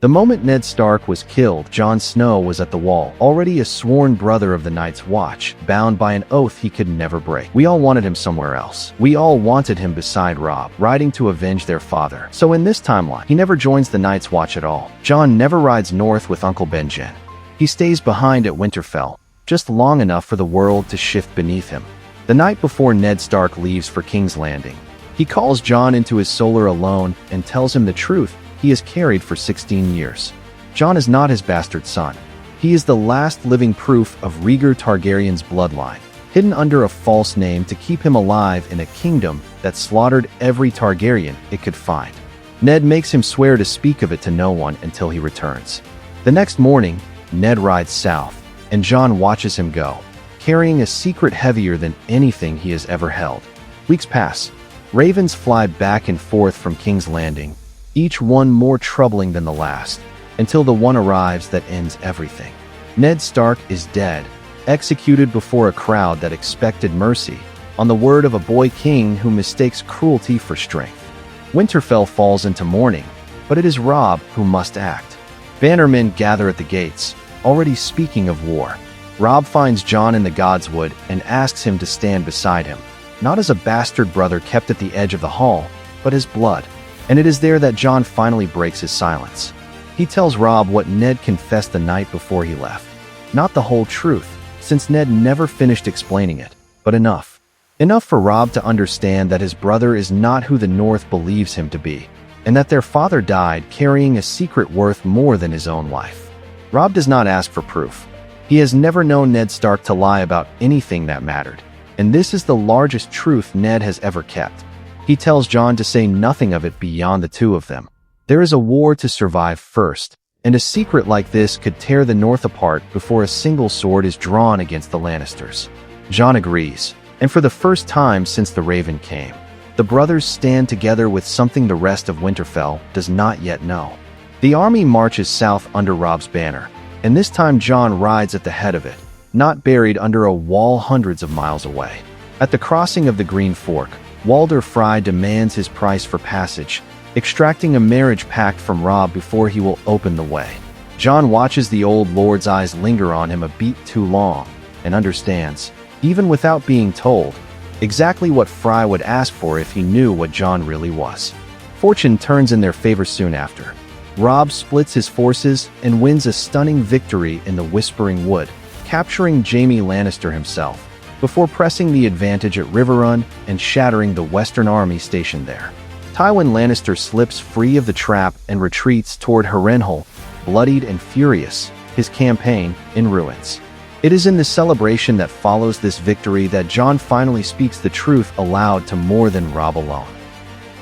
The moment Ned Stark was killed, Jon Snow was at the wall, already a sworn brother of the Night's Watch, bound by an oath he could never break. We all wanted him somewhere else. We all wanted him beside Robb, riding to avenge their father. So in this timeline, he never joins the Night's Watch at all. Jon never rides north with Uncle Benjen. He stays behind at Winterfell, just long enough for the world to shift beneath him. The night before Ned Stark leaves for King's Landing, he calls Jon into his solar alone and tells him the truth he has carried for 16 years. Jon is not his bastard son. He is the last living proof of Rhaegar Targaryen's bloodline, hidden under a false name to keep him alive in a kingdom that slaughtered every Targaryen it could find. Ned makes him swear to speak of it to no one until he returns. The next morning, Ned rides south, and Jon watches him go, carrying a secret heavier than anything he has ever held. Weeks pass. Ravens fly back and forth from King's Landing, each one more troubling than the last, until the one arrives that ends everything. Ned Stark is dead, executed before a crowd that expected mercy, on the word of a boy king who mistakes cruelty for strength. Winterfell falls into mourning, but it is Robb who must act. Bannermen gather at the gates, already speaking of war. Robb finds Jon in the Godswood and asks him to stand beside him, not as a bastard brother kept at the edge of the hall, but as blood. And it is there that Jon finally breaks his silence. He tells Robb what Ned confessed the night before he left. Not the whole truth, since Ned never finished explaining it, but enough. Enough for Robb to understand that his brother is not who the North believes him to be, and that their father died carrying a secret worth more than his own life. Robb does not ask for proof. He has never known Ned Stark to lie about anything that mattered, and this is the largest truth Ned has ever kept. He tells Jon to say nothing of it beyond the two of them. There is a war to survive first, and a secret like this could tear the North apart before a single sword is drawn against the Lannisters. Jon agrees, and for the first time since the Raven came, the brothers stand together with something the rest of Winterfell does not yet know. The army marches south under Robb's banner, and this time Jon rides at the head of it, not buried under a wall hundreds of miles away. At the crossing of the Green Fork, Walder Frey demands his price for passage, extracting a marriage pact from Robb before he will open the way. Jon watches the old lord's eyes linger on him a beat too long, and understands, even without being told, exactly what Frey would ask for if he knew what Jon really was. Fortune turns in their favor soon after. Robb splits his forces and wins a stunning victory in the Whispering Wood, capturing Jaime Lannister himself, before pressing the advantage at Riverrun and shattering the Western army stationed there. Tywin Lannister slips free of the trap and retreats toward Harrenhal, bloodied and furious, his campaign in ruins. It is in the celebration that follows this victory that Jon finally speaks the truth aloud to more than Robb alone.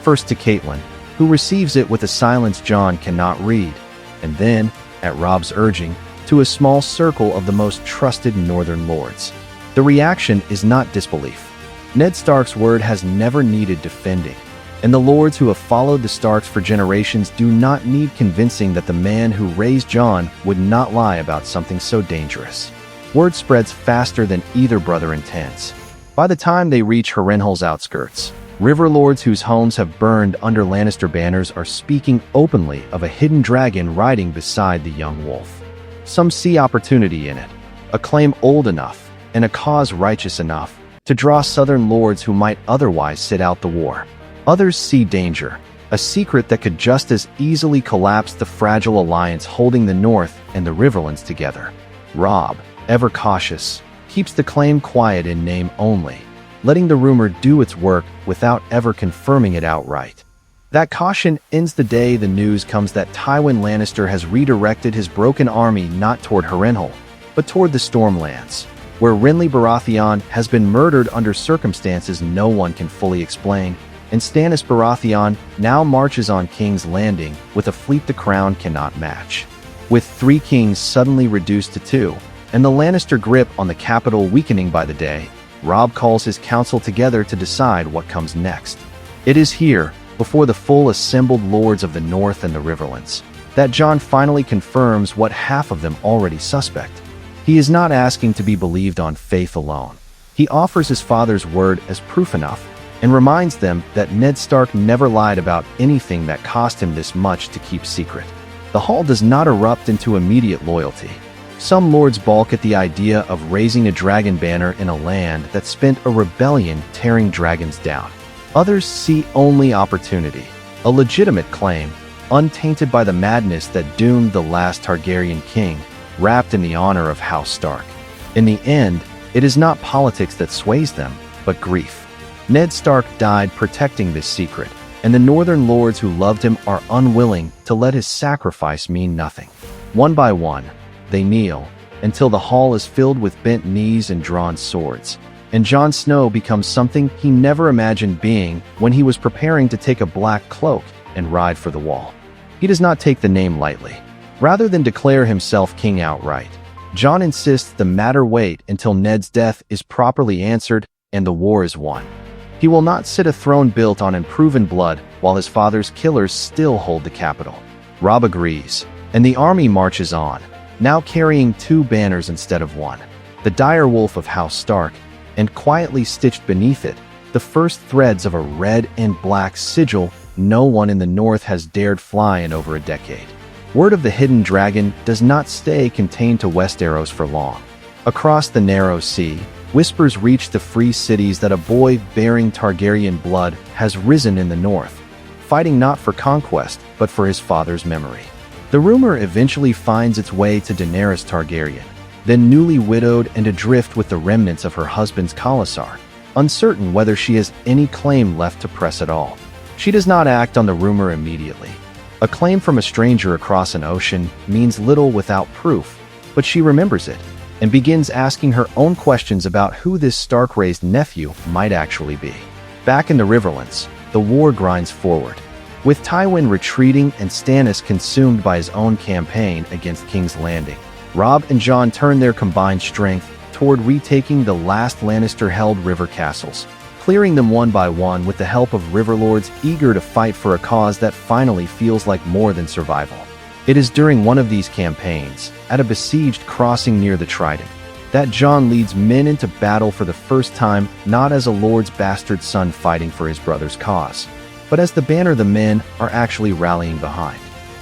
First to Catelyn, who receives it with a silence Jon cannot read, and then, at Robb's urging, to a small circle of the most trusted northern lords. The reaction is not disbelief. Ned Stark's word has never needed defending, and the lords who have followed the Starks for generations do not need convincing that the man who raised Jon would not lie about something so dangerous. Word spreads faster than either brother intends. By the time they reach Harrenhal's outskirts, river lords whose homes have burned under Lannister banners are speaking openly of a hidden dragon riding beside the young wolf. Some see opportunity in it, a claim old enough, and a cause righteous enough to draw southern lords who might otherwise sit out the war. Others see danger, a secret that could just as easily collapse the fragile alliance holding the North and the Riverlands together. Robb, ever cautious, keeps the claim quiet in name only, letting the rumor do its work without ever confirming it outright. That caution ends the day the news comes that Tywin Lannister has redirected his broken army not toward Harrenhal, but toward the Stormlands, where Renly Baratheon has been murdered under circumstances no one can fully explain, and Stannis Baratheon now marches on King's Landing with a fleet the crown cannot match. With 3 kings suddenly reduced to 2, and the Lannister grip on the capital weakening by the day, Robb calls his council together to decide what comes next. It is here, before the full assembled lords of the North and the Riverlands, that Jon finally confirms what half of them already suspect. He is not asking to be believed on faith alone. He offers his father's word as proof enough, and reminds them that Ned Stark never lied about anything that cost him this much to keep secret. the Hall does not erupt into immediate loyalty. Some lords balk at the idea of raising a dragon banner in a land that spent a rebellion tearing dragons down. Others see only opportunity, a legitimate claim, untainted by the madness that doomed the last Targaryen king, wrapped in the honor of House Stark. In the end, it is not politics that sways them, but grief. Ned Stark died protecting this secret, and the northern lords who loved him are unwilling to let his sacrifice mean nothing. One by one, they kneel, until the hall is filled with bent knees and drawn swords. And Jon Snow becomes something he never imagined being when he was preparing to take a black cloak and ride for the wall. He does not take the name lightly. Rather than declare himself king outright, Jon insists the matter wait until Ned's death is properly answered and the war is won. He will not sit a throne built on unproven blood while his father's killers still hold the capital. Robb agrees, and the army marches on, now carrying 2 banners instead of 1. The dire wolf of House Stark, and quietly stitched beneath it, the first threads of a red and black sigil no one in the north has dared fly in over a decade. Word of the hidden dragon does not stay contained to Westeros for long. Across the narrow sea, whispers reach the free cities that a boy bearing Targaryen blood has risen in the north, fighting not for conquest, but for his father's memory. The rumor eventually finds its way to Daenerys Targaryen, then newly widowed and adrift with the remnants of her husband's Khalasar, uncertain whether she has any claim left to press at all. She does not act on the rumor immediately. A claim from a stranger across an ocean means little without proof, but she remembers it, and begins asking her own questions about who this Stark-raised nephew might actually be. Back in the Riverlands, the war grinds forward. With Tywin retreating and Stannis consumed by his own campaign against King's Landing, Robb and Jon turn their combined strength toward retaking the last Lannister-held river castles, clearing them one by one with the help of riverlords eager to fight for a cause that finally feels like more than survival. It is during one of these campaigns, at a besieged crossing near the Trident, that Jon leads men into battle for the first time, not as a lord's bastard son fighting for his brother's cause, but as the banner the men are actually rallying behind.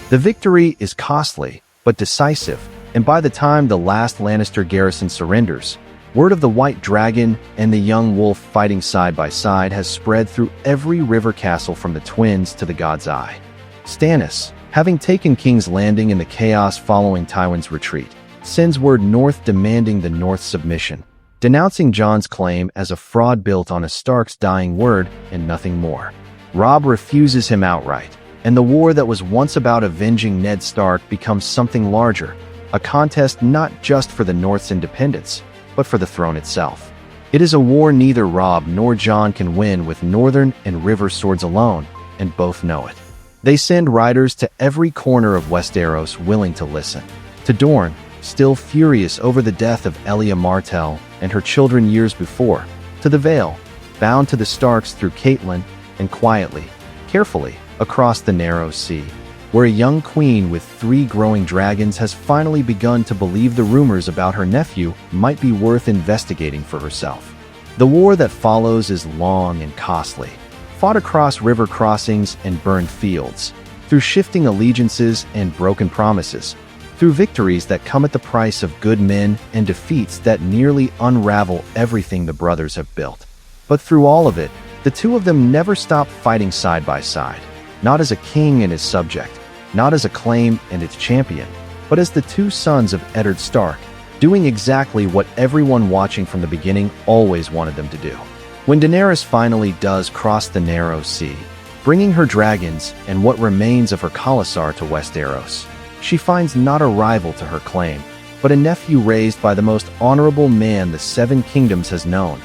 The victory is costly, but decisive, and by the time the last Lannister garrison surrenders, word of the White Dragon and the young wolf fighting side by side has spread through every river castle from the Twins to the God's Eye. Stannis, having taken King's Landing in the chaos following Tywin's retreat, sends word north demanding the North's submission, denouncing Jon's claim as a fraud built on a Stark's dying word and nothing more. Robb refuses him outright, and the war that was once about avenging Ned Stark becomes something larger, a contest not just for the North's independence, but for the throne itself. It is a war neither Robb nor Jon can win with northern and river swords alone, and both know it. They send riders to every corner of Westeros willing to listen. To Dorne, still furious over the death of Elia Martell and her children years before. To the Vale, bound to the Starks through Catelyn, and quietly, carefully, across the narrow sea, where a young queen with 3 growing dragons has finally begun to believe the rumors about her nephew might be worth investigating for herself. The war that follows is long and costly, fought across river crossings and burned fields, through shifting allegiances and broken promises, through victories that come at the price of good men and defeats that nearly unravel everything the brothers have built. But through all of it, the two of them never stop fighting side by side, not as a king and his subject, not as a claim and its champion, but as the 2 sons of Eddard Stark, doing exactly what everyone watching from the beginning always wanted them to do. When Daenerys finally does cross the narrow sea, bringing her dragons and what remains of her Khalasar to Westeros, she finds not a rival to her claim, but a nephew raised by the most honorable man the 7 Kingdoms has known,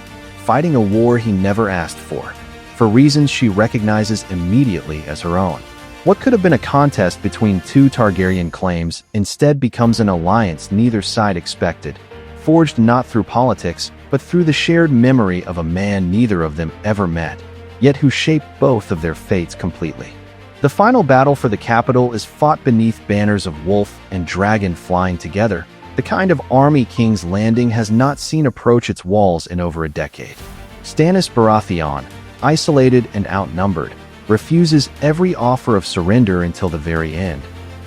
fighting a war he never asked for reasons she recognizes immediately as her own. What could have been a contest between 2 Targaryen claims instead becomes an alliance neither side expected, forged not through politics, but through the shared memory of a man neither of them ever met, yet who shaped both of their fates completely. The final battle for the capital is fought beneath banners of wolf and dragon flying together, the kind of army King's Landing has not seen approach its walls in over a decade. Stannis Baratheon, isolated and outnumbered, refuses every offer of surrender until the very end,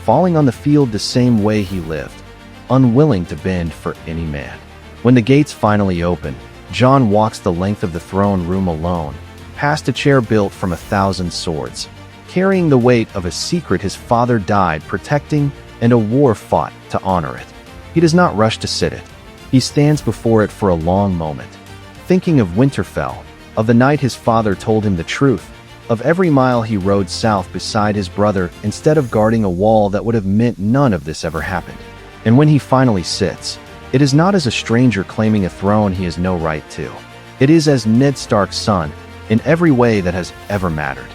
falling on the field the same way he lived, unwilling to bend for any man. When the gates finally open, Jon walks the length of the throne room alone, past a chair built from 1,000 swords, carrying the weight of a secret his father died protecting and a war fought to honor it. He does not rush to sit it. He stands before it for a long moment, thinking of Winterfell, of the night his father told him the truth, of every mile he rode south beside his brother instead of guarding a wall that would have meant none of this ever happened. And when he finally sits, it is not as a stranger claiming a throne he has no right to. It is as Ned Stark's son, in every way that has ever mattered.